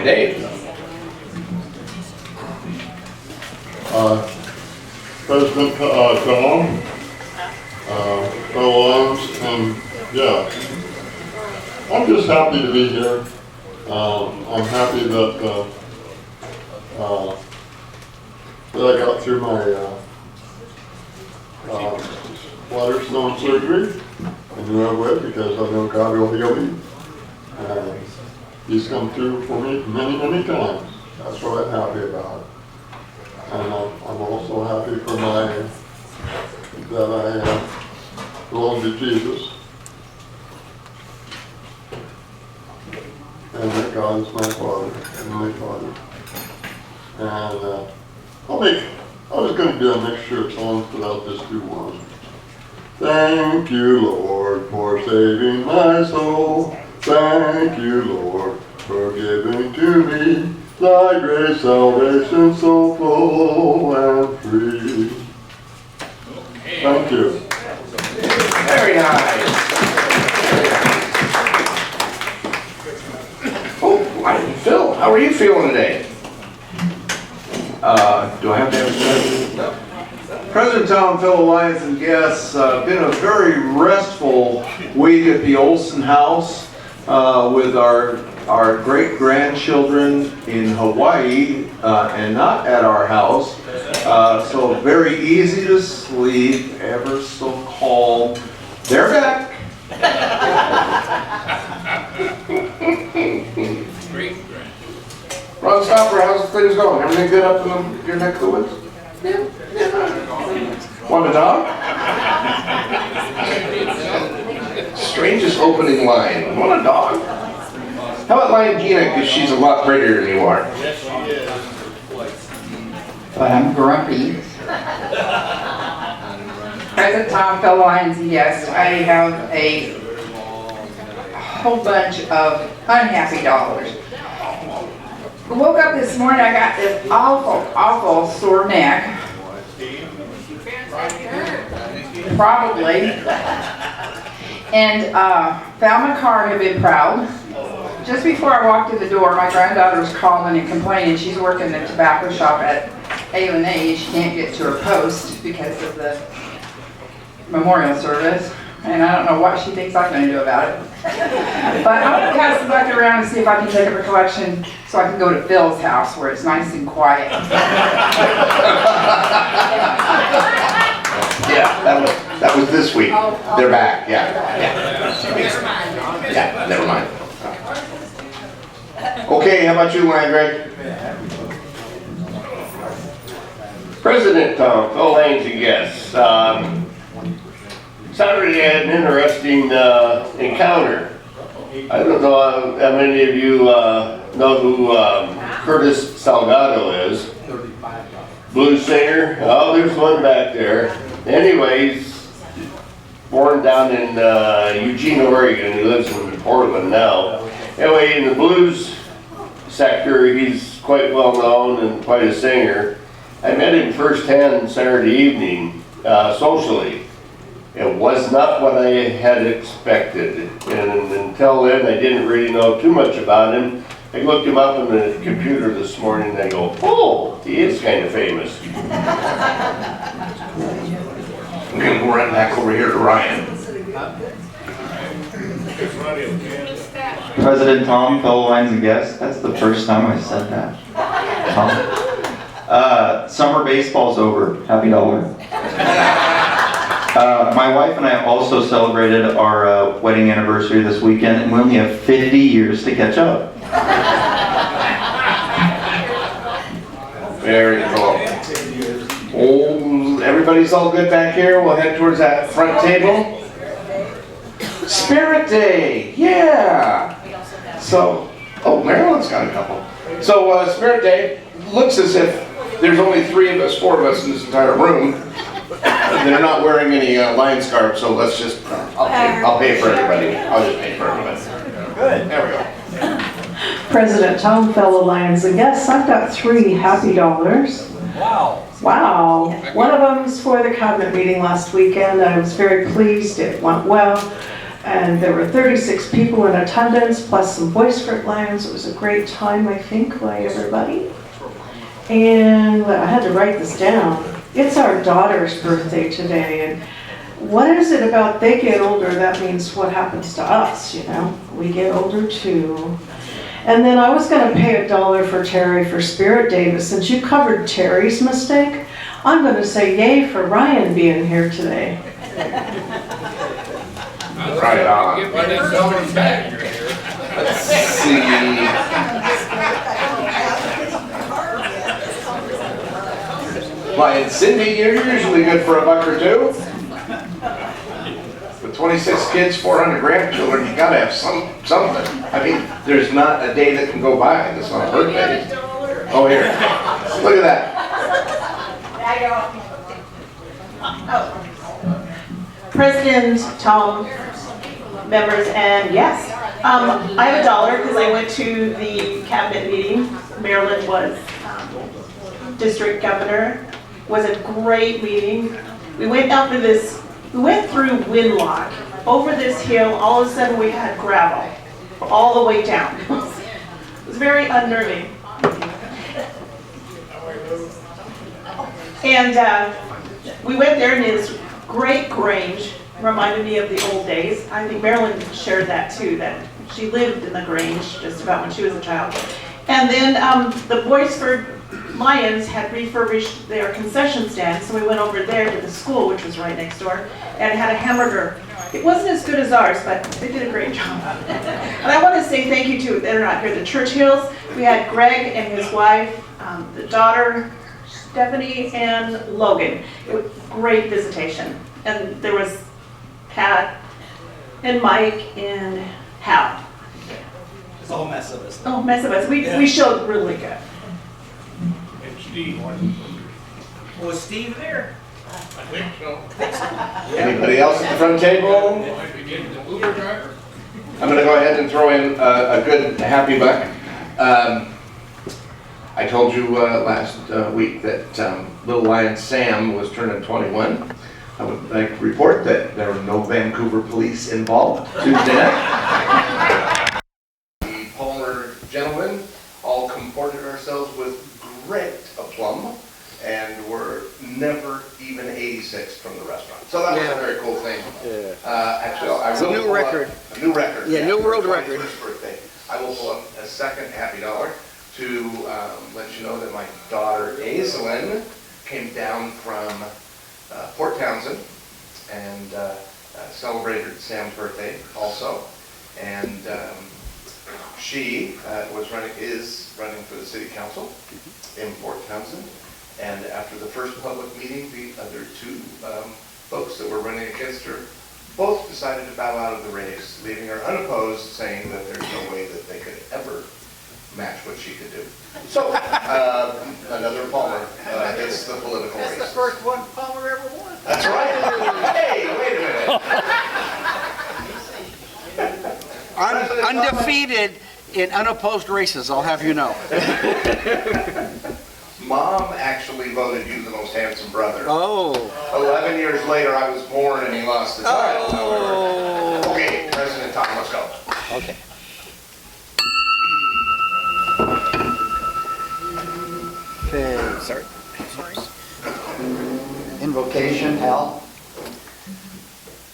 Dave. President Tom, fellow Lions, and yeah, I'm just happy to be here. I'm happy that I got through my bladder stone surgery. I knew I would because I know God will heal me. He's come through for me many, many times. That's what I'm happy about. And I'm also happy for that I belong to Jesus. And that God is my Father, Heavenly Father. And I was going to do a mixture of songs, but I'll just do one. Thank you, Lord, for saving my soul. Thank you, Lord, for giving to me thy great salvation so full and free. Thank you. Very nice. Oh, Phil, how are you feeling today? Do I have to have a no. President Tom, fellow Lions and guests, been a very restful week at the Olson house with our great-grandchildren in Hawaii and not at our house. So very easy to sleep, ever so calm. They're back. Ron Stopper, how's things going? Everything good up in your neck of the woods? Yeah. Want a dog? Strangest opening line. Want a dog? How about Lion Gina, because she's a lot prettier than you are? Yes, she is. But I'm grumpy. President Tom, fellow Lions, yes, I have a whole bunch of unhappy dollars. I woke up this morning, I got this awful sore neck. Probably. And found my card, have been proud. Just before I walked in the door, my granddaughter was calling and complaining. She's working the tobacco shop at A&A. She can't get to her post because of the memorial service. And I don't know what she thinks I'm going to do about it. But I'm going to pass the bucket around and see if I can take up a collection so I can go to Phil's house where it's nice and quiet. Yeah, that was this week. They're back, yeah. Yeah, never mind. Okay, how about you, Lion Greg? President Tom, fellow Lions and guests. Saturday I had an interesting encounter. I don't know how many of you know who Curtis Salgado is. Blues singer. Oh, there's one back there. Anyways, born down in Eugene, Oregon. He lives in Portland now. Anyway, in the blues sector, he's quite well known and quite a singer. I met him firsthand Saturday evening, socially. It was not what I had expected, and until then I didn't really know too much about him. I looked him up on the computer this morning and I go, oh, he is kind of famous. I'm going to go right back over here to Ryan. President Tom, fellow Lions and guests, that's the first time I said that. Tom. Summer baseball's over. Happy dollar. My wife and I also celebrated our wedding anniversary this weekend, and we only have 50 years to catch up. Very cool. Oh, everybody's all good back here. We'll head towards that front table. Spirit Day, yeah. So, oh, Marilyn's got a couple. So, Spirit Day looks as if there's only 4 of us in this entire room. They're not wearing any lion scarves, so let's just, I'll pay for everybody. I'll just pay for everybody. Good. There we go. President Tom, fellow Lions and guests, I've got 3 happy dollars. Wow. Wow. One of them is for the cabinet meeting last weekend. I was very pleased. It went well. And there were 36 people in attendance, plus some Boy Scout Lions. It was a great time, I think, by everybody. And I had to write this down. It's our daughter's birthday today, and what is it about they get older, that means what happens to us, you know? We get older too. And then I was gonna pay $1 for Terry for Spirit Day, but since you covered Terry's mistake, I'm gonna say yay for Ryan being here today. Right on. Let's see. Lion Cindy, you're usually good for $1 or $2. With 26 kids, 400 grandchildren, you gotta have something. I mean, there's not a day that can go by that's not a birthday. Oh, here. Look at that. President, Tom, members, and yes, I have $1 because I went to the cabinet meeting. Maryland was district governor. Was a great meeting. We went after this. We went through Winlock, over this hill. All of a sudden, we had gravel all the way down. It was very unnerving. And we went there, and this great Grange reminded me of the old days. I think Marilyn shared that too, that she lived in the Grange just about when she was a child. And then the Boysford Lions had refurbished their concession stand, so we went over there to the school, which was right next door, and had a hamburger. It wasn't as good as ours, but they did a great job. And I want to say thank you to, they're not here, the Churchills. We had Greg and his wife, the daughter, Stephanie, and Logan. It was great visitation. And there was Pat and Mike and Hal. It's a whole mess of us. Oh, mess of us. We showed really good. And Steve, was Steve there? I think so. Anybody else at the front table? I'm gonna go ahead and throw in a good happy buck. I told you last week that little lion Sam was turning 21. I would like to report that there were no Vancouver police involved Tuesday night. The Palmer gentlemen all comported ourselves with great aplomb and were never even 86 from the restaurant. So that was a very cool thing. Actually, I will new record. A new record. Yeah, new world for my record. First birthday. I will pull up a second happy dollar to let you know that my daughter Aislinn came down from Port Townsend and celebrated Sam's birthday also. And she is running for the city council in Port Townsend. And after the first public meeting, the other two folks that were running against her both decided to bow out of the race, leaving her unopposed, saying that there's no way that they could ever match what she could do. So, another Palmer hits the political race. That's the first one Palmer ever won. That's right. Hey, wait a minute. Undefeated in unopposed races, I'll have you know. Mom actually voted you the most handsome brother. Oh. 11 years later, I was born and he lost his title, however. Oh. Okay, President Tom, let's go. Okay. Okay, sorry. Invocation, Hal.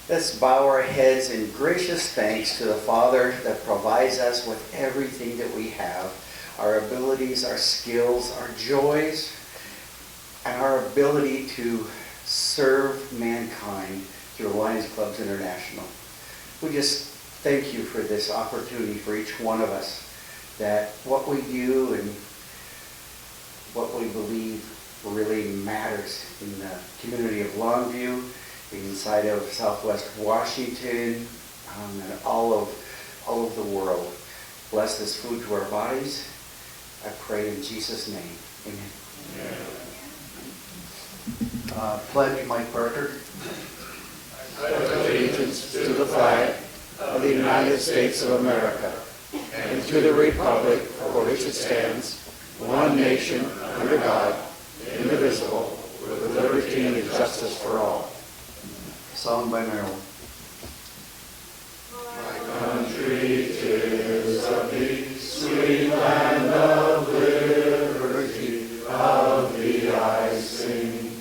Let's bow our heads in gracious thanks to the Father that provides us with everything that we have, our abilities, our skills, our joys, and our ability to serve mankind through Lions Clubs International. We just thank you for this opportunity for each one of us, that what we do and what we believe really matters in the community of Longview, inside of Southwest Washington, and all of the world. Bless this food to our bodies. I pray in Jesus' name. Amen. Pledge, Mike Parker. Allegiance to the flag of the United States of America and to the republic for which it stands, one nation, under God, indivisible, with liberty and justice for all. Song by Marilyn. 3 tiers of thee, sweet land of liberty, of thee I sing.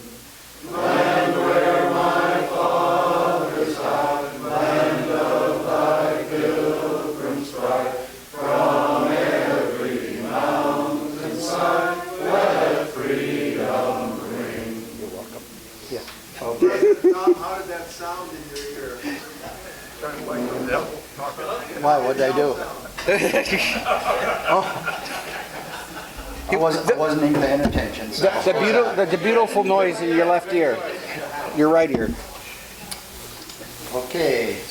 Land where my fathers died, land of thy pilgrims' pride, from every mountainside, let freedom ring. You're welcome. Yeah. Tom, how did that sound in your ear? Why, what'd I do? I wasn't even paying attention. So. The beautiful noise in your left ear, your right ear. Okay,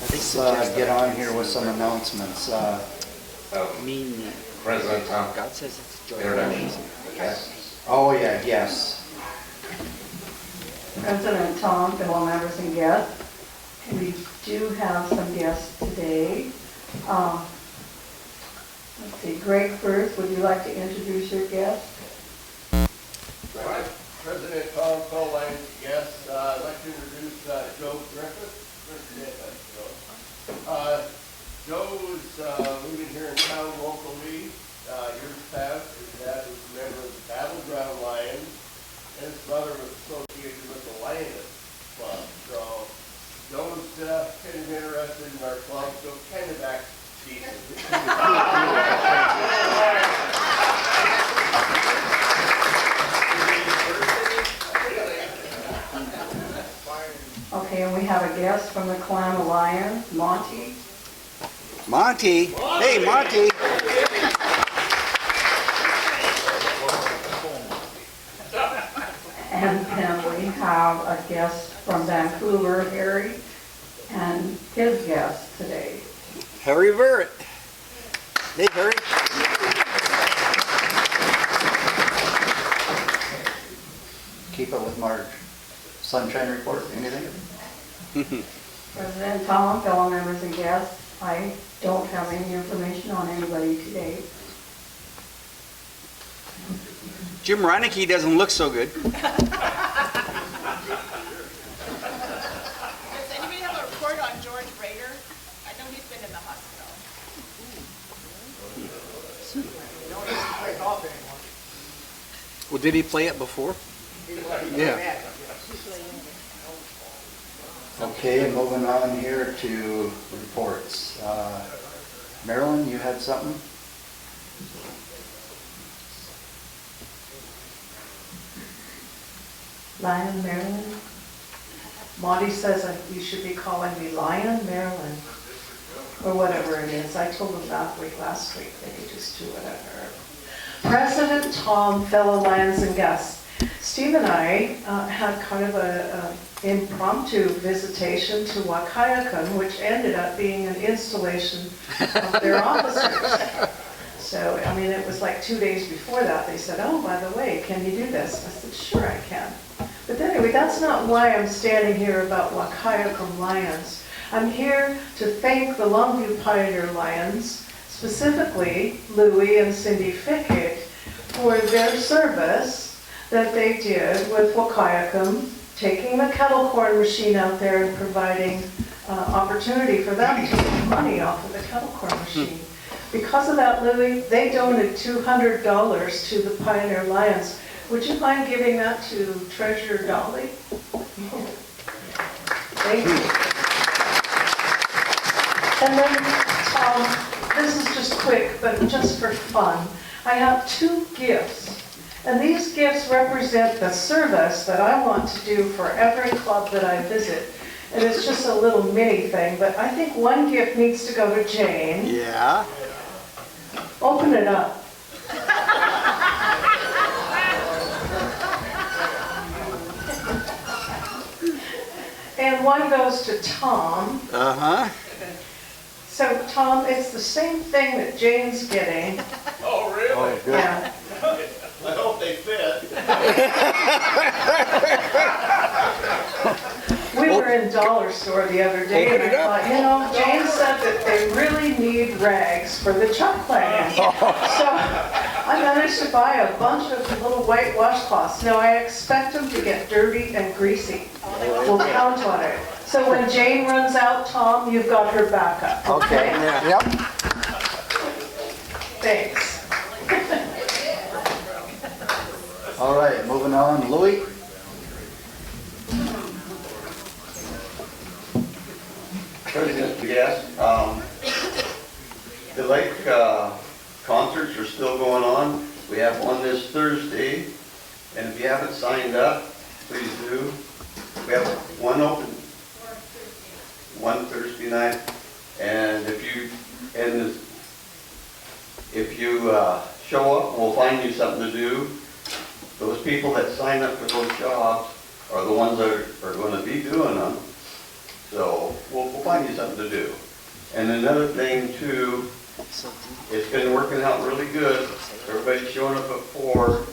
let's get on here with some announcements. President Tom. God says it's joy. Introduction. Oh yeah, yes. President Tom, fellow members and guests, we do have some guests today. Let's see, Greg first, would you like to introduce your guest? President Tom Colline, yes, I'd like to introduce Joe Griffith. Joe's living here in town locally. Years past, his dad was a member of the Battleground Lions, and his brother was associated with the Lioness Club. So Joe's kind of interested in our club, so kind of acts decent. Okay, and we have a guest from the Clan of Lions, Monty. Monty. Hey, Monty. And then we have a guest from Vancouver, Harry, and his guest today. Harry Verrett. Hey, Harry. Keep it with Marge. Sunshine report, anything? President Tom, fellow members and guests, I don't have any information on anybody today. Jim Reineke doesn't look so good. Does anybody have a report on George Rader? I know he's been in the hospital. Well, did he play it before? Yeah. Okay, moving on here to reports. Marilyn, you had something? Lion Maryland. Monty says you should be calling me Lion Maryland, or whatever it is. I told him that last week. They could just do whatever. President Tom, fellow Lions and guests. Steve and I had kind of a impromptu visitation to Wakayakan, which ended up being an installation of their officers. So, I mean, it was like 2 days before that. They said, oh, by the way, can you do this? I said, sure, I can. But anyway, that's not why I'm standing here about Wakayakan Lions. I'm here to thank the Longview Pioneer Lions, specifically Louie and Cindy Fickett, for their service that they did with Wakayakan, taking the kettle corn machine out there and providing opportunity for them to make money off of the kettle corn machine. Because of that, Louie, they donated $200 to the Pioneer Lions. Would you mind giving that to Treasurer Dolly? Thank you. And then, Tom, this is just quick, but just for fun. I have 2 gifts. And these gifts represent the service that I want to do for every club that I visit. And it's just a little mini thing, but I think one gift needs to go to Jane. Yeah. Open it up. And one goes to Tom. Uh-huh. So, Tom, it's the same thing that Jane's getting. Oh, really? Oh, good. Yeah. I hope they fit. We were in Dollar Store the other day, and I thought, you know, Jane said that they really need rags for the chuck wagon. So I managed to buy a bunch of little white washcloths. Now, I expect them to get dirty and greasy. We'll count on it. So when Jane runs out, Tom, you've got her backup. Okay, yep. Thanks. All right, moving on, Louis. President, yes, the lake concerts are still going on. We have one this Thursday, and if you haven't signed up, please do. We have one open, one Thursday night, and if you show up, we'll find you something to do. Those people that sign up for those jobs are the ones that are going to be doing them. So we'll find you something to do. And another thing too, it's been working out really good. Everybody's showing up at 4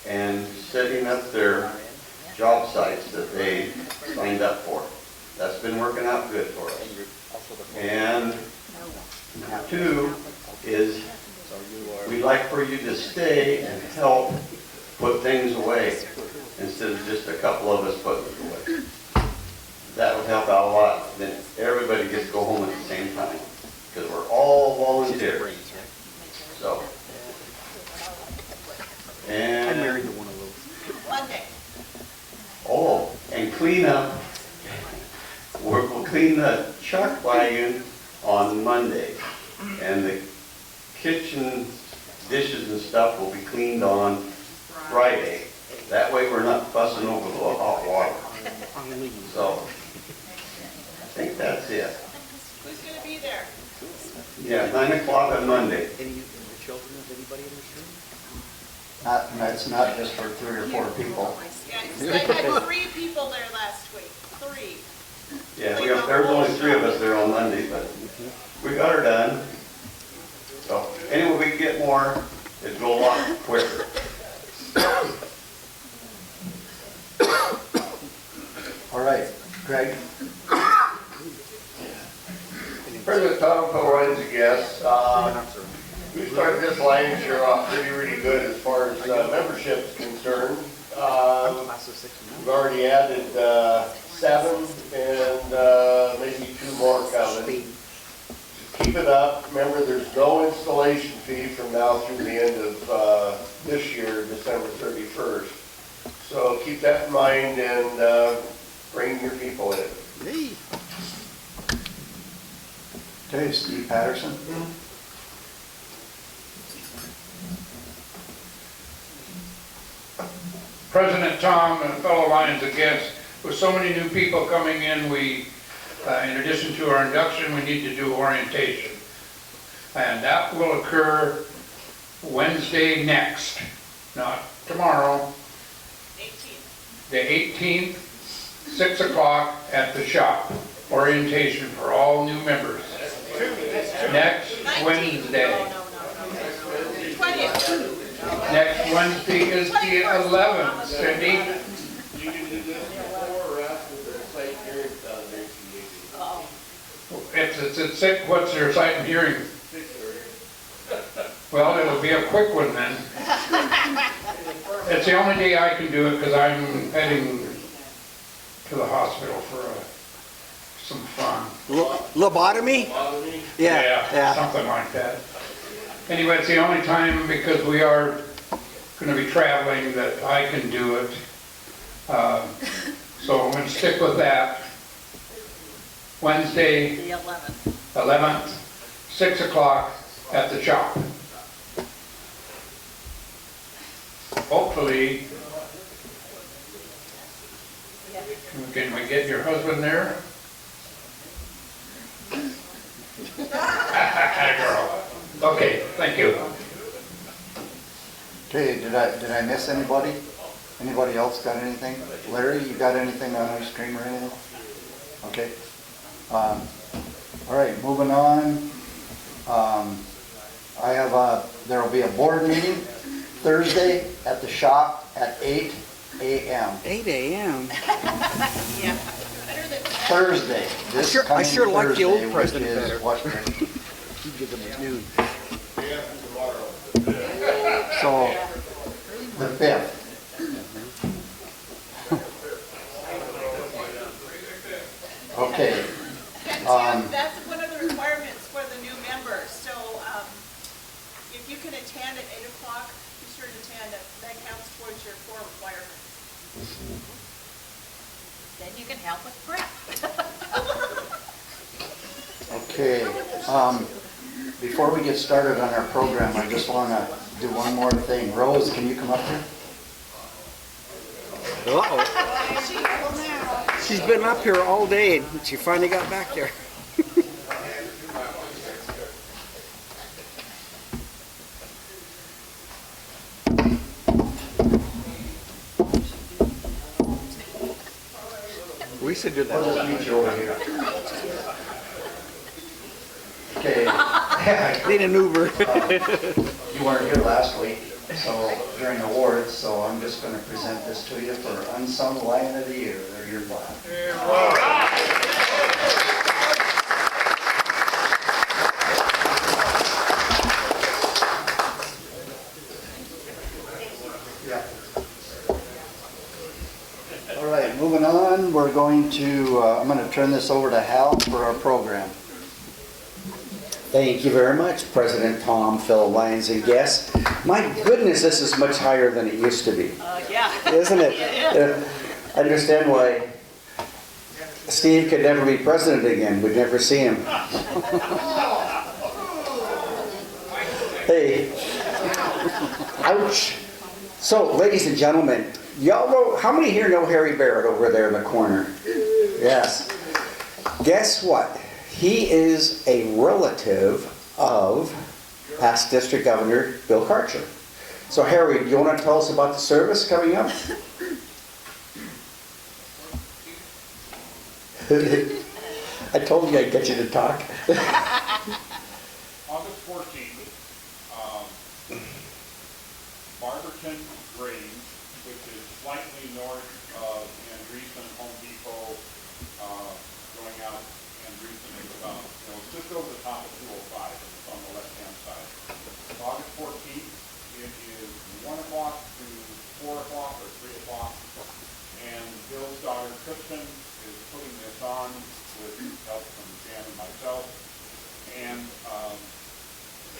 and setting up their job sites that they signed up for. That's been working out good for us. And 2 is we'd like for you to stay and help put things away instead of just a couple of us putting it away. That would help out a lot. Then everybody gets to go home at the same time because we're all volunteers. So, and I married to one of those. Monday. Oh, and clean up. We'll clean the chuck wagon on Monday, and the kitchen dishes and stuff will be cleaned on Friday. That way we're not fussing over the hot water. So, I think that's it. Who's going to be there? Yeah, 9 o'clock on Monday. Any children of anybody in this room? It's not just for 3 or 4 people. Yeah, because I had 3 people there last week. 3. Yeah, there was only 3 of us there on Monday, but we got her done. So, anyway, we can get more, it'd go a lot quicker. All right, Greg. President Tom Pelryan's a guest. We started this Lions year off really good as far as membership is concerned. We've already added 7 and maybe 2 more coming. Keep it up. Remember, there's no installation fee from now through the end of this year, December 31st. So keep that in mind and bring your people in. Okay, Steve Patterson. President Tom and fellow Lions and guests, with so many new people coming in, we, in addition to our induction, we need to do orientation. And that will occur Wednesday next, not tomorrow. The 18th, 6 o'clock at the shop. Orientation for all new members. Next Wednesday. Next Wednesday is the 11th, Cindy. You can do this before or after the site hearing foundation. It's at what's your site and hearing? Well, it'll be a quick one then. It's the only day I can do it because I'm heading to the hospital for some fun. Lobotomy? Yeah, something like that. Anyway, it's the only time because we are going to be traveling that I can do it. So I'm going to stick with that. Wednesday, the 11th, 6 o'clock at the shop. Hopefully, can we get your husband there? Girl. Okay, thank you. Okay, did I miss anybody? Anybody else got anything? Larry, you got anything on your screen or anything? Okay. All right, moving on. There will be a board meeting Thursday at the shop at 8 a.m. 8 a.m. Thursday. I sure like the old president better. He gives them at noon. So, the 5th. and that counts towards your core requirement. Then you can help with prep. Okay, before we get started on our program, I just want to do one more thing. Rose, can you come up here? Uh-oh. She's been up here all day and she finally got back there. We should do I'll just that. meet you over here. Okay. Need an Uber. You weren't here last week, so during awards, so I'm just going to present this to you for Unsung Lion of the Year. They're your flag. All right, moving on, we're going to, I'm going to turn this over to Hal for our program. Thank you very much, President Tom, fellow Lions and guests. My goodness, this is much higher than it used to be. Yeah. Isn't it? I understand why Steve could never be president again. We'd never see him. Hey. Ouch. So, ladies and gentlemen, y'all know, how many here know Harry Barrett over there in the corner? Yes. Guess what? He is a relative of past District Governor Bill Karcher. So Harry, do you want to tell us about the service coming up? I told you I'd get you to talk. August 14th, Barberton Grange, which is slightly north of Andreessen Home Depot, going out Andreessen, it's just over the top of 205, and it's on the left-hand side. It's August 14th, it is 1 o'clock to 4 o'clock or 3 o'clock, and Bill's daughter Kristen is putting this on with help from Jan and myself, and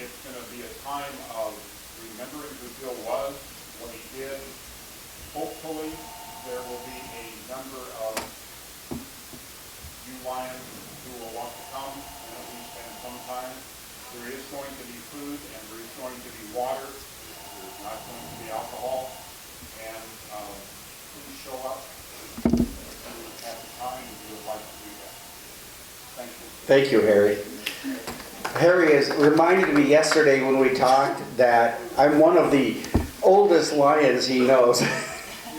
it's going to be a time of remembering who Bill was, what he did. Hopefully, there will be a number of you Lions who will want to come and at least spend some time. There is going to be food and there is going to be water. There's not going to be alcohol. And please show up if you have the time and you would like to do that. Thank you. Thank you, Harry. Harry has reminded me yesterday when we talked that I'm one of the oldest Lions he knows.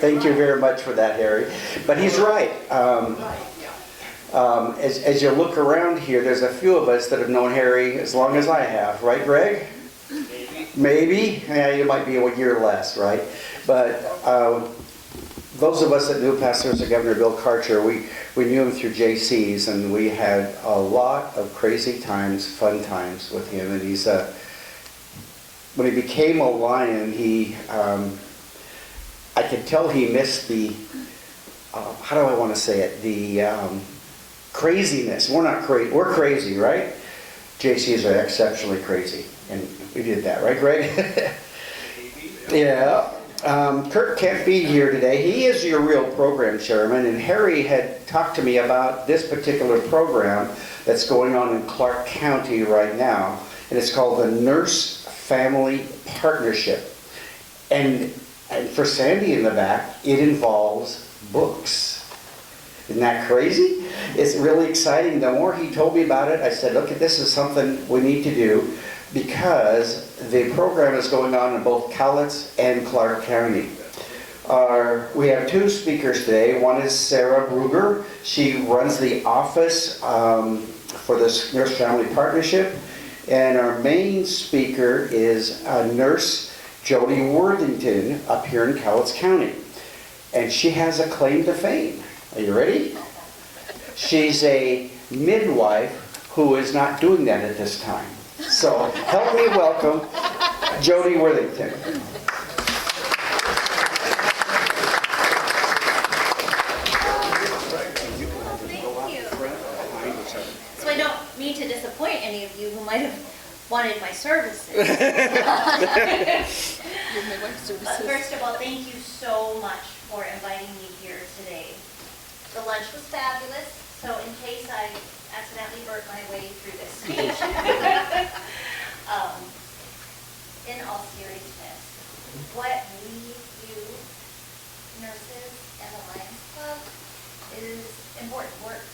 Thank you very much for that, Harry. But he's right. As you look around here, there's a few of us that have known Harry as long as I have. Right, Greg? Maybe? Yeah, you might be a year less, right? But those of us that knew past Governor Bill Karcher, we knew him through JC's, and we had a lot of crazy times, fun times with him. And he's when he became a Lion, he I could tell he missed the how do I want to say it, the craziness. We're not crazy. We're crazy, right? JC's are exceptionally crazy, and we did that, right, Greg? Yeah. Kurt can't be here today. He is your real program chairman, and Harry had talked to me about this particular program that's going on in Clark County right now, and it's called the Nurse Family Partnership. And for Sandy in the back, it involves books. Isn't that crazy? It's really exciting. The more he told me about it, I said, look, this is something we need to do, because the program is going on in both Cowlitz and Clark County. We have two speakers today. One is Sara Brugger. She runs the office for this Nurse Family Partnership. And our main speaker is Nurse Jodie Worthington up here in Cowlitz County. And she has a claim to fame. Are you ready? She's a midwife who is not doing that at this time. So help me welcome Jodie Worthington. Thank you. So I don't mean to disappoint any of you who might have wanted my services. But first of all, thank you so much for inviting me here today. The lunch was fabulous, so in case I accidentally burnt my way through this speech. In all seriousness, what we do, nurses and the Lions Club, is important work.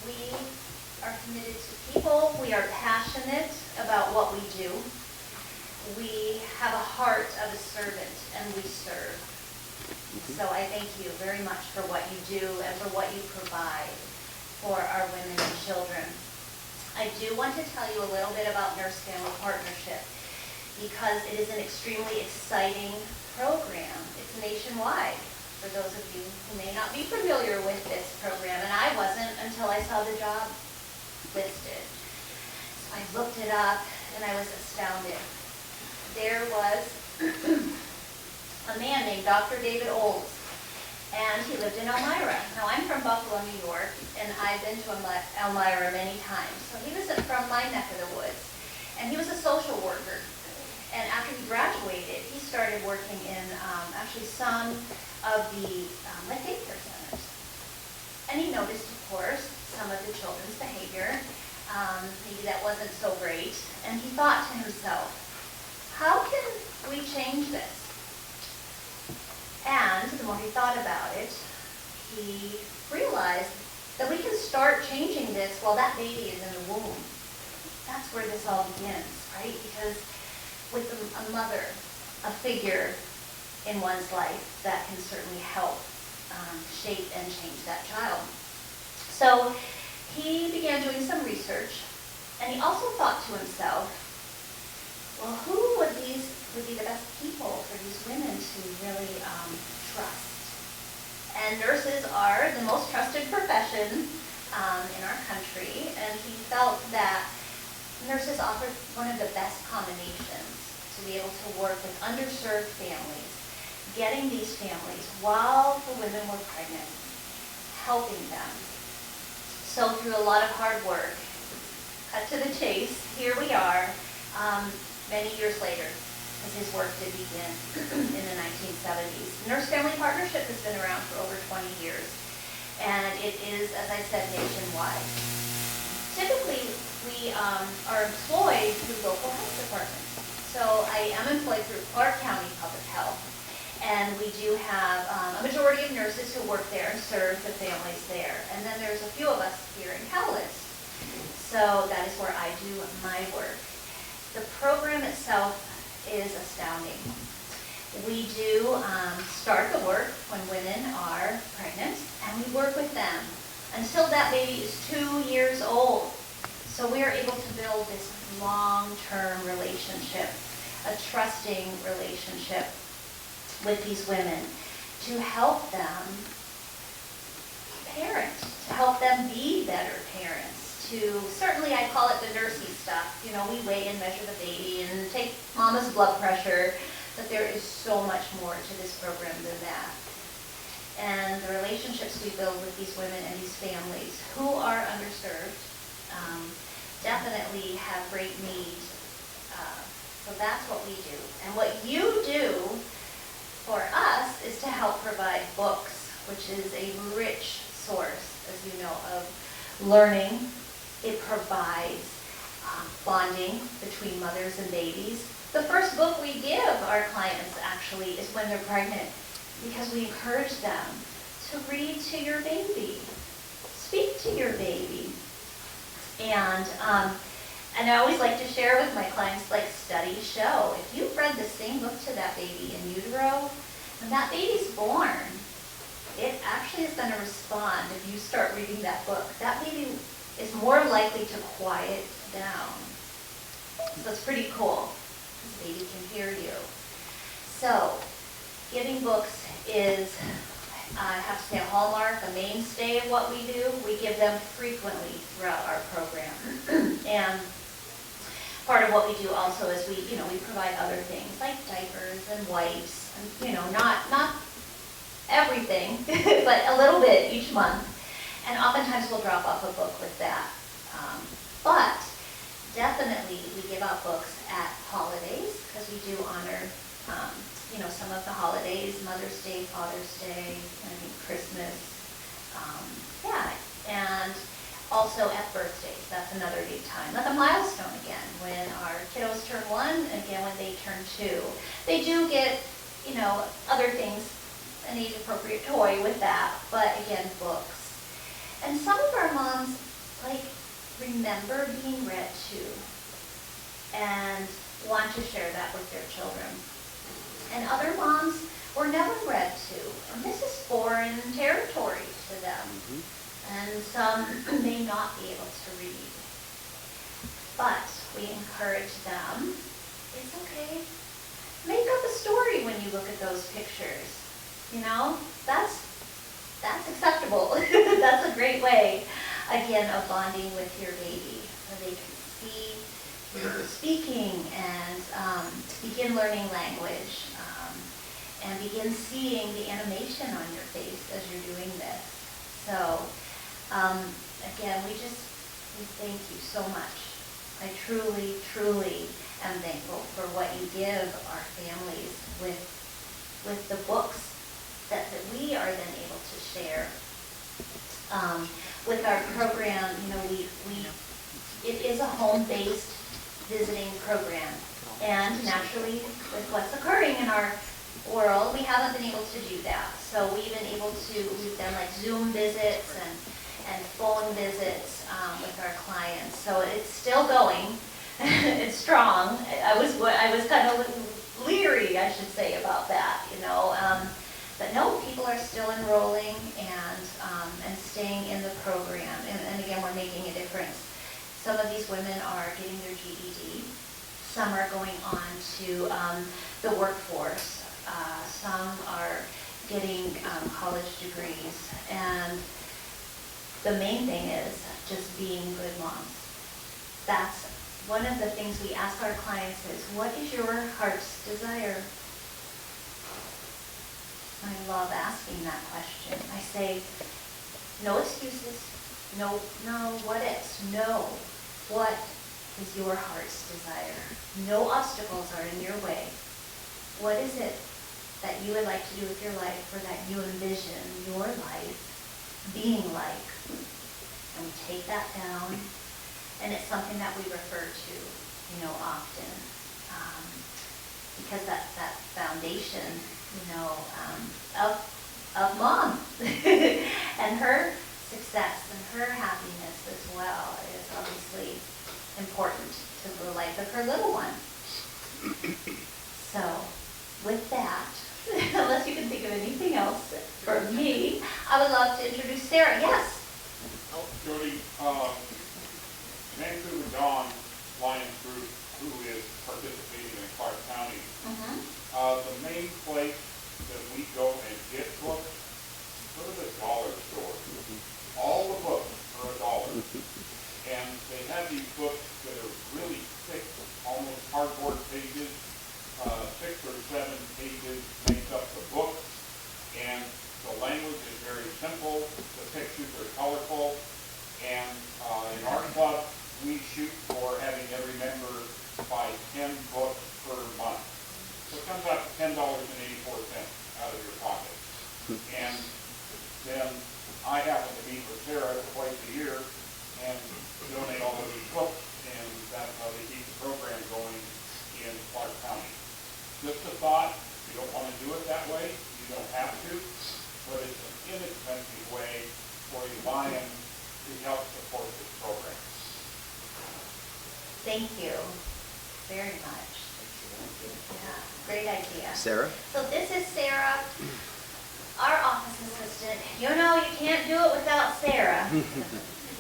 We are committed to people, we are passionate about what we do. We have a heart of a servant and we serve. So I thank you very much for what you do and for what you provide for our women and children. I do want to tell you a little bit about Nurse-Family Partnership because it is an extremely exciting program. It's nationwide, for those of you who may not be familiar with this program, and I wasn't until I saw the job listed. So I looked it up and I was astounded. There was a man named Dr. David Olds, and he lived in Elmira. Now, I'm from Buffalo, New York, and I've been to Elmira many times. So he was from my neck of the woods, and he was a social worker. And after he graduated, he started working in actually some of the like daycare centers. And he noticed, of course, some of the children's behavior. Maybe that wasn't so great. And he thought to himself, how can we change this? And the more he thought about it, he realized that we can start changing this while that baby is in the womb. That's where this all begins, right? Because with a mother, a figure in one's life that can certainly help shape and change that child. So he began doing some research, and he also thought to himself, well, who would be the best people for these women to really trust? And nurses are the most trusted profession in our country, and he felt that nurses offer one of the best combinations to be able to work with underserved families, getting these families while the women were pregnant, helping them. So through a lot of hard work, cut to the chase, here we are, many years later, as his work did begin in the 1970s. Nurse-Family Partnership has been around for over 20 years, and it is, as I said, nationwide. Typically, we are employed through local health departments. So I am employed through Clark County Public Health, and we do have a majority of nurses who work there and serve the families there. And then there's a few of us here in Cowlitz. So that is where I do my work. The program itself is astounding. We do start the work when women are pregnant, and we work with them until that baby is 2 years old. So we are able to build this long-term relationship, a trusting relationship with these women to help them parent, to help them be better parents. Certainly I call it the nursey stuff. You know, we weigh and measure the baby and take mama's blood pressure, but there is so much more to this program than that. And the relationships we build with these women and these families who are underserved definitely have great need. So that's what we do. And what you do for us is to help provide books, which is a rich source, as you know, of learning. It provides bonding between mothers and babies. The first book we give our clients actually is when they're pregnant, because we encourage them to read to your baby, speak to your baby. And I always like to share with my clients, like studies show, if you've read the same book to that baby in utero, when that baby's born, it actually is going to respond if you start reading that book. That baby is more likely to quiet down. So it's pretty cool. This baby can hear you. So giving books is, I have to say, a hallmark, a mainstay of what we do. We give them frequently throughout our program. And part of what we do also is we provide other things like diapers and wipes, and, not everything, but a little bit each month. And oftentimes we'll drop off a book with that. But definitely we give out books at holidays because we do honor some of the holidays, Mother's Day, Father's Day, I think Christmas. Yeah, and also at birthdays, that's another big time. Like a milestone again, when our kiddos turn 1, again when they turn 2. They do get, you know, other things, an age-appropriate toy with that, but again, books. And some of our moms, like, remember being read to and want to share that with their children. And other moms were never read to, and this is foreign territory to them. And some may not be able to read. But we encourage them, it's okay. Make up a story when you look at those pictures. You know, that's acceptable. That's a great way, again, of bonding with your baby. So they can see you speaking and begin learning language and begin seeing the animation on your face as you're doing this. So, again, we thank you so much. I truly, truly am thankful for what you give our families with the books that we are then able to share. With our program, you know, it is a home-based visiting program. And naturally, with what's occurring in our world, we haven't been able to do that. So we've done like Zoom visits and phone visits with our clients. So it's still going. It's strong. I was kind of leery, I should say, about that, you know. But no, people are still enrolling and staying in the program. And again, we're making a difference. Some of these women are getting their GED. Some are going on to the workforce. Some are getting college degrees. And the main thing is just being good moms. That's one of the things we ask our clients is, what is your heart's desire? I love asking that question. I say, no excuses, no what ifs, no. What is your heart's desire? No obstacles are in your way. What is it that you would like to do with your life, or that you envision your life being like? And we take that down, and it's something that we refer to, you know, often, because that foundation, you know, of mom and her success and her happiness as well is obviously important to the life of her little one. So with that, unless you can think of anything else for me, I would love to introduce Sara. Yes? Jodie, Vancouver Dawn Lions Group, who is participating in Clark County, the main place that we go and get books, go to the dollar store. All the books are $1. And they have these books that are really thick, almost cardboard pages. 6 or 7 pages makes up the book. And the language is very simple. The pictures are colorful. And in our club, we shoot for having every member buy 10 books per month. So it comes out to $10.84 out of your pocket. And then I happen to meet with Sara twice a year and donate all of these books, and that's how they keep the program going in Clark County. Just a thought, if you don't want to do it that way, you don't have to, but it's an inexpensive way for you to buy them to help support this program. Thank you very much. Yeah, great idea. Sara? So this is Sara, our office assistant. You know you can't do it without Sara.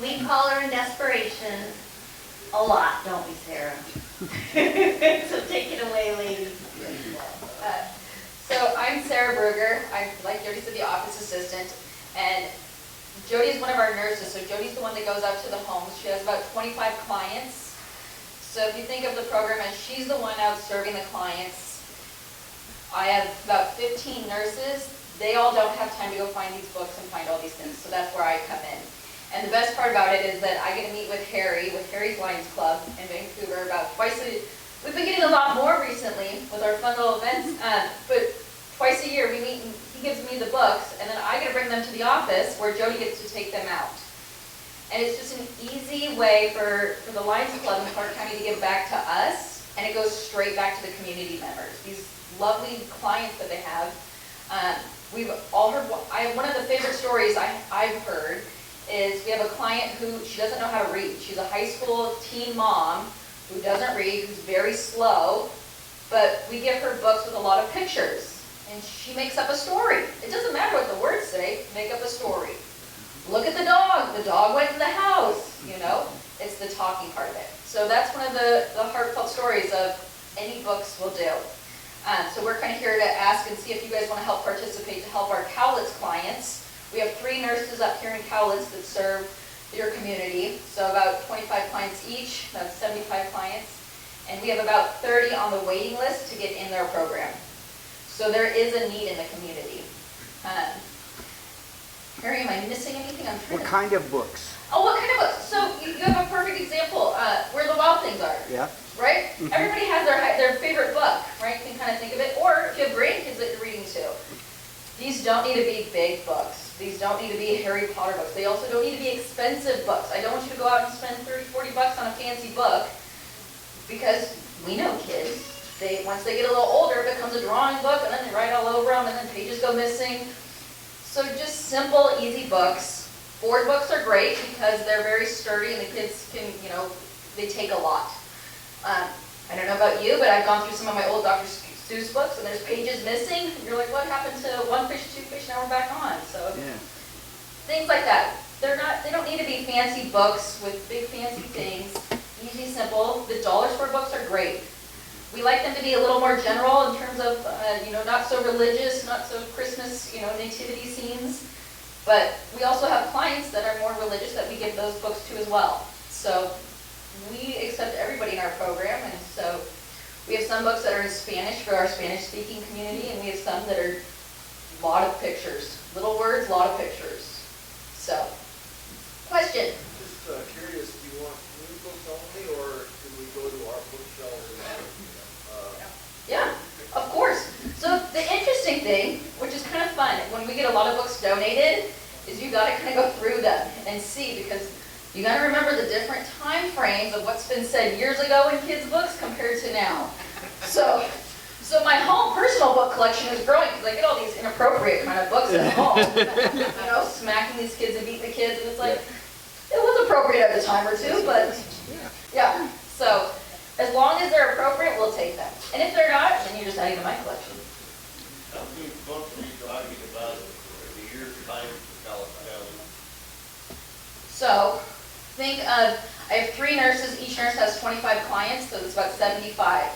We call her in desperation a lot, don't we, Sara? So take it away, ladies. So I'm Sara Brugger. I'm, like Jodie said, the office assistant. And Jodie is one of our nurses, so Jodie's the one that goes out to the homes. She has about 25 clients. So if you think of the program as she's the one out serving the clients, I have about 15 nurses. They all don't have time to go find these books and find all these things, so that's where I come in. And the best part about it is that I get to meet with Harry's Lions Club in Vancouver about twice a week. We've been getting a lot more recently with our fun little events, but them to the office where Jodie gets to take them out. And it's just an easy way for the Lions Club in Clark County to give back to us, and it goes straight back to the community members. These lovely clients that they have. We've all heard, one of the favorite stories I've heard is we have a client who, she doesn't know how to read. She's a high school teen mom who doesn't read, who's very slow, but we give her books with a lot of pictures, and she makes up a story. It doesn't matter what the words say, make up a story. Look at the dog went in the house, you know? It's the talking part of it. So that's one of the heartfelt stories of any books will do. So we're kind of here to ask and see if you guys want to help participate to help our Cowlitz clients. We have 3 nurses up here in Cowlitz that serve your community, so about 25 clients each, that's 75 clients. And we have about 30 on the waiting list to get in their program. So there is a need in the community. Harry, am I missing anything? What kind of books? Oh, what kind of books? So you have a perfect example, Where the Wild Things Are. Yeah. Right? Mm-hmm. Everybody has their favorite book, right? You can kind of think of it. Or if you have grandkids that you're reading to. These don't need to be big books. These don't need to be Harry Potter books. They also don't need to be expensive books. I don't want you to go out and spend $30, $40 on a fancy book, because we know kids. Once they get a little older, it becomes a drawing book, and then they write all over them, and then pages go missing. So just simple, easy books. Board books are great because they're very sturdy, and the kids can, they take a lot. I don't know about you, but I've gone through some of my old Dr. Seuss books, and there's pages missing. And you're like, what happened to one fish, two fish, now we're back on. So yeah. Things like that. They don't need to be fancy books with big fancy things. Easy, simple. The dollar store books are great. We like them to be a little more general in terms of, not so religious, not so Christmas, nativity scenes. But we also have clients that are more religious that we give those books to as well. So we accept everybody in our program, and so we have some books that are in Spanish for our Spanish-speaking community, and we have some that are a lot of pictures. Little words, a lot of pictures. So, question? Just curious, do you want new books only, or do we go to our bookshelves? Yeah, of course. So the interesting thing, which is kind of fun, when we get a lot of books donated, is you got to kind of go through them and see, because you got to remember the different time frames of what's been said years ago in kids' books compared to now. So my home personal book collection is growing because I get all these inappropriate kind of books at home. Smacking these kids and beating the kids, and it's like, it was appropriate at a time or two, but yeah. So as long as they're appropriate, we'll take them. And if they're not, then you're just adding to my collection. How many books are you talking about the year's time for Salgado? So think of, I have 3 nurses, each nurse has 25 clients, so it's about 75.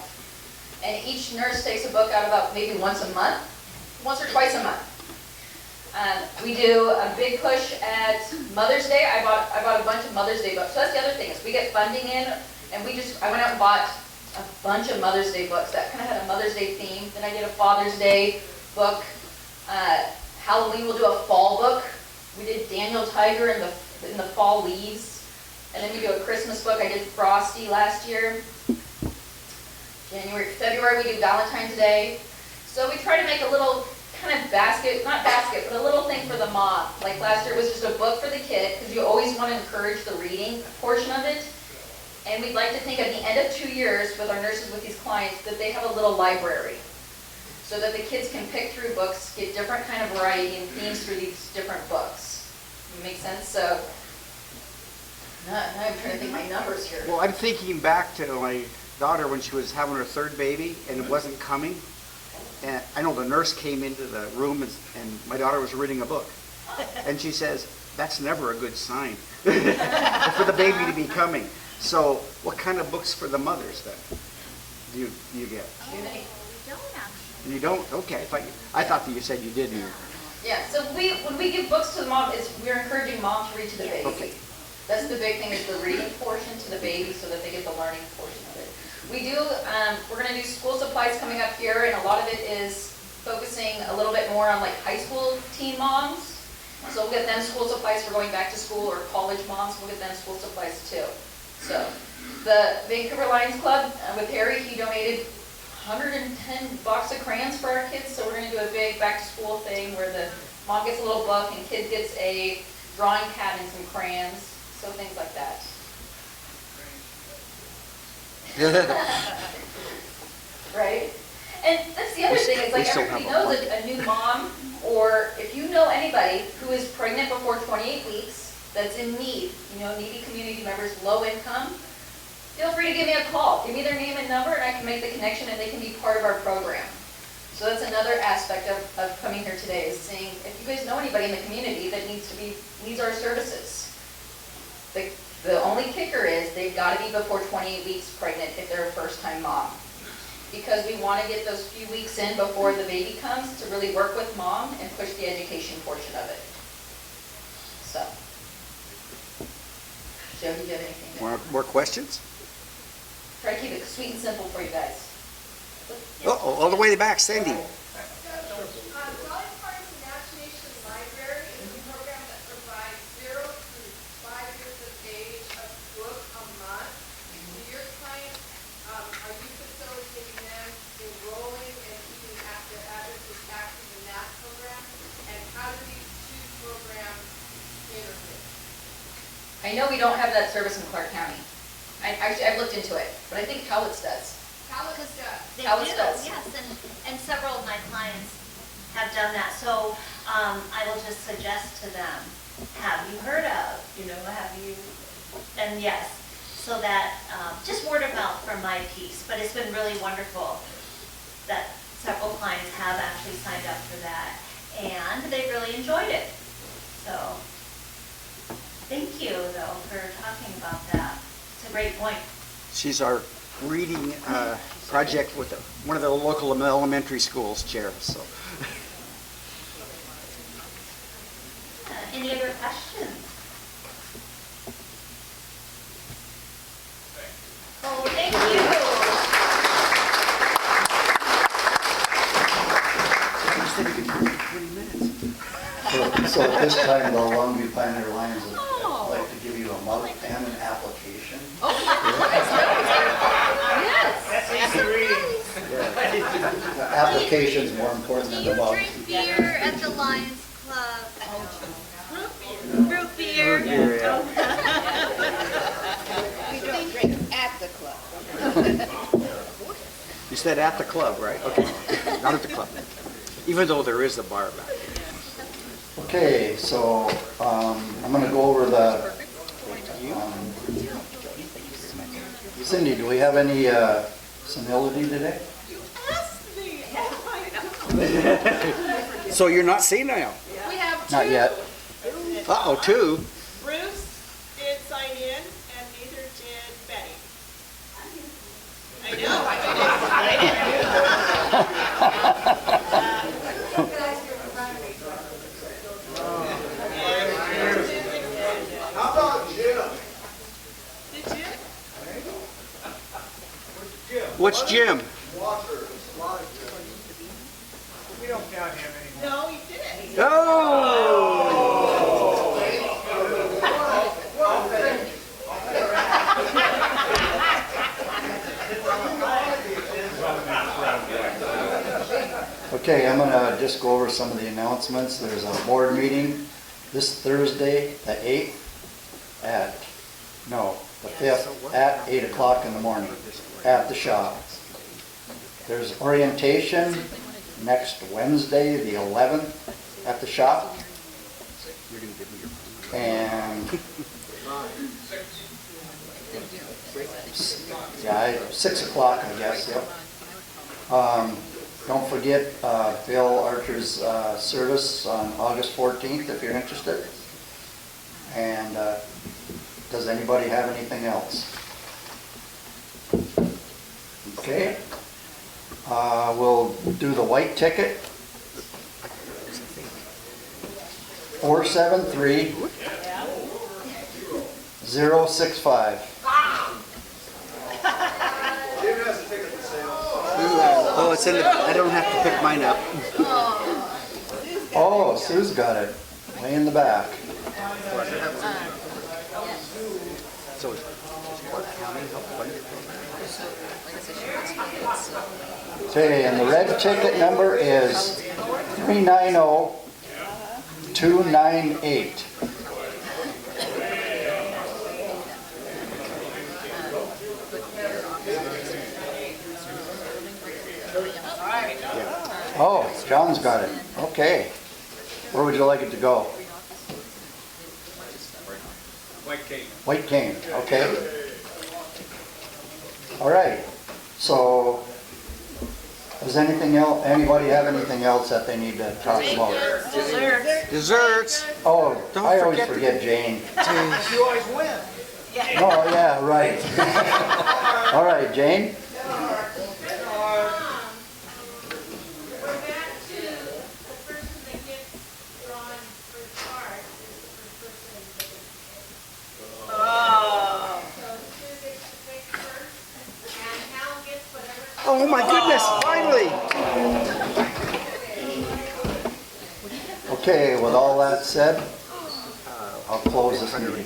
And each nurse takes a book out about maybe once a month, once or twice a month. We do a big push at Mother's Day. I bought a bunch of Mother's Day books. So that's the other thing, is we get funding in, and I went out and bought a bunch of Mother's Day books that kind of had a Mother's Day theme. Then I did a Father's Day book. Halloween we'll do a fall book. We did Daniel Tiger in the fall leaves. And then we do a Christmas book. I did Frosty last year. February we do Valentine's Day. So we try to make a little kind of basket, not basket, but a little thing for the mom. Like last year it was just a book for the kid, because you always want to encourage the reading portion of it. And we'd like to think at the end of 2 years with our nurses, with these clients, that they have a little library, so that the kids can pick through books, get different kind of variety and themes through these different books. Make sense? So now I'm trying to think my numbers here. Well, I'm thinking back to my daughter when she was having her 3rd baby and it wasn't coming. And I know the nurse came into the room and my daughter was reading a book. And she says, that's never a good sign for the baby to be coming. So what kind of books for the mothers then do you get? You don't? Okay. I thought that you said you did. Yeah, so when we give books to the mom, we're encouraging mom to read to the baby. Okay. That's the big thing, is the reading portion to the baby, so that they get the learning portion of it. We're going to do school supplies coming up here, and a lot of it is focusing a little bit more on like high school teen moms. So we'll get them school supplies for going back to school, or college moms, we'll get them school supplies too. So the Vancouver Lions Club, with Harry, he donated 110 box of crayons for our kids, so we're going to do a big back to school thing where the Mom gets a little book and kid gets a drawing pad and some crayons, so things like that. Right? And that's the other thing, is like everybody knows a new mom, or if you know anybody who is pregnant before 28 weeks, that's in need, needy community members, low income, feel free to give me a call. Give me their name and number and I can make the connection and they can be part of our program. So that's another aspect of coming here today, is seeing if you guys know anybody in the community that needs our services. The only kicker is they've got to be before 28 weeks pregnant if they're a first-time mom. Because we want to get those few weeks in before the baby comes to really work with mom and push the education portion of it. So, Joe, do you have anything? More questions? Try to keep it sweet and simple for you guys. Uh-oh, all the way back, Sandy. I know we don't have that service in Clark County. I've looked into it, but I think Cowlitz does. Cowlitz does. They Cowlitz do, does. yes, and several of my clients have done that. So I will just suggest to them, have you heard of, have you, and yes, so that, just word of mouth from my piece, but it's been really wonderful that several clients have actually signed up for that, and they really enjoyed it. So, thank you, though, for talking about that. It's a great point. She's our reading project with one of the local elementary schools chair. So, any other questions? Oh, thank you. So at this time, the Longview Pioneer Lions would like to give you a mug and an application. Oh, Yes. The application's more important than the mug. Do you drink beer at the Lions Club? Root beer. We don't drink at the club. you said at the club, right? Okay, not at the club. Even though there is a bar back there. Okay, so I'm going to go over the. Cindy, do we have any senility today? So you're not senile? We have Not yet. Uh-oh, two. Bruce did sign in, and neither did Betty. I know. How about Jim? Did you? What's Jim? Walker. We don't count him anymore. No, he didn't. Oh! Okay, I'm going to just go over some of the announcements. There's a board meeting this Thursday, the 8th, the 5th, at 8 o'clock in the morning at the shop. There's orientation next Wednesday, the 11th, at the shop. And 6 o'clock, I guess, yep. Don't forget Bill Archer's service on August 14th if you're interested. And does anybody have anything else? Okay. We'll do the white ticket. 473 065. Jim has a ticket for sale. Oh, it's in the, I don't have to pick mine up. Oh, Sue's got it. Way in the back. So it's Clark County, Okay, and the red ticket number is 390 298. Oh, John's got it. Okay. Where would you like it to go? White Cane. White Cane, okay. All right. So, does anybody have anything else that they need to talk about? Desserts. Oh, Don't I always forget forget Jane. You always win. Oh, yeah, right. All right, Jane? Oh my goodness, finally. Okay, with all that said, I'll close this meeting.